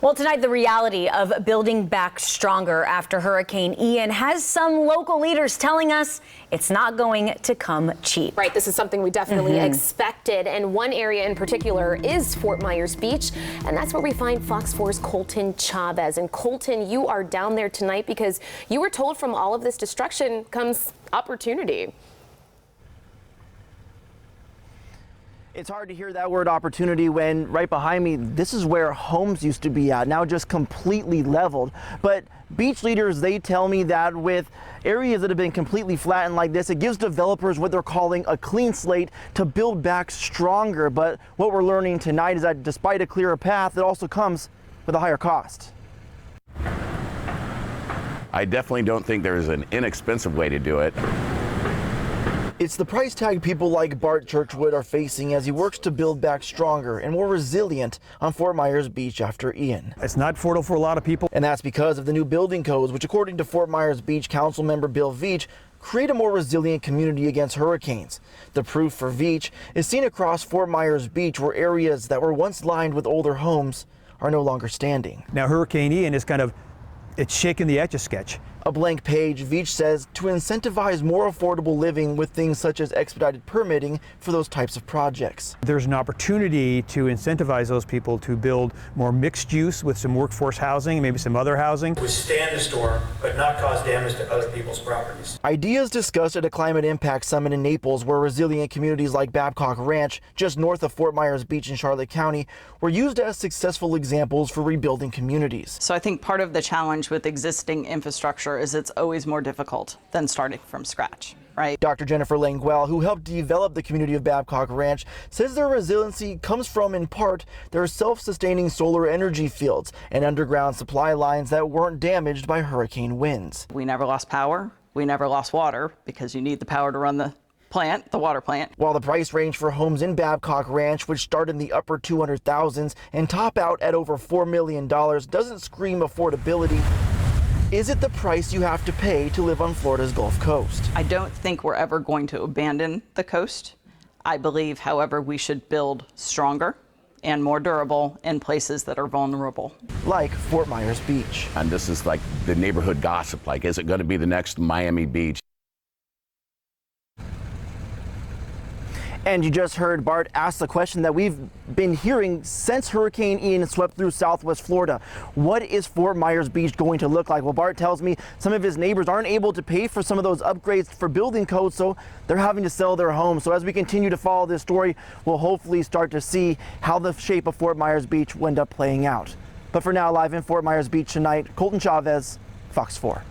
Well, tonight, the reality of building back stronger after Hurricane Ian has some local leaders telling us it's not going to come cheap. Right. This is something we definitely expected. And one area in particular is Fort Myers Beach. And that's where we find Fox 4's Colton Chavez. And Colton, you are down there tonight because you were told from all of this destruction comes opportunity. It's hard to hear that word opportunity when right behind me, this is where homes used to be at, now just completely leveled. But beach leaders, they tell me that with areas that have been completely flattened like this, it gives developers what they're calling a clean slate to build back stronger. But what we're learning tonight is that despite a clearer path, it also comes with a higher cost. I definitely don't think there's an inexpensive way to do it. It's the price tag people like Bart Churchwood are facing as he works to build back stronger and more resilient on Fort Myers Beach after Ian. It's not affordable for a lot of people. And that's because of the new building codes, which according to Fort Myers Beach Council member Bill Veach, create a more resilient community against hurricanes. The proof for Veach is seen across Fort Myers Beach, where areas that were once lined with older homes are no longer standing. Now Hurricane Ian is it's shaking the Etch-a-Sketch. A blank page, Veach says, to incentivize more affordable living with things such as expedited permitting for those types of projects. There's an opportunity to incentivize those people to build more mixed use with some workforce housing, maybe some other housing. Withstand the storm, but not cause damage to other people's properties. Ideas discussed at a climate impact summit in Naples, where resilient communities like Babcock Ranch, just north of Fort Myers Beach in Charlotte County, were used as successful examples for rebuilding communities. So I think part of the challenge with existing infrastructure is it's always more difficult than starting from scratch, right? Dr. Jennifer Languel, who helped develop the community of Babcock Ranch, says their resiliency comes from, in part, their self-sustaining solar energy fields and underground supply lines that weren't damaged by hurricane winds. We never lost power. We never lost water because you need the power to run the plant, the water plant. While the price range for homes in Babcock Ranch, which start in the upper 200,000s and top out at over $4 million, doesn't scream affordability. Is it the price you have to pay to live on Florida's Gulf Coast? I don't think we're ever going to abandon the coast. I believe, however, we should build stronger and more durable in places that are vulnerable. Like Fort Myers Beach. And this is like the neighborhood gossip, like, is it going to be the next Miami Beach? And you just heard Bart ask the question that we've been hearing since Hurricane Ian swept through Southwest Florida. What is Fort Myers Beach going to look like? Well, Bart tells me some of his neighbors aren't able to pay for some of those upgrades for building codes, so they're having to sell their homes. So as we continue to follow this story, we'll hopefully start to see how the shape of Fort Myers Beach will end up playing out. But for now, live in Fort Myers Beach tonight, Colton Chavez, Fox 4.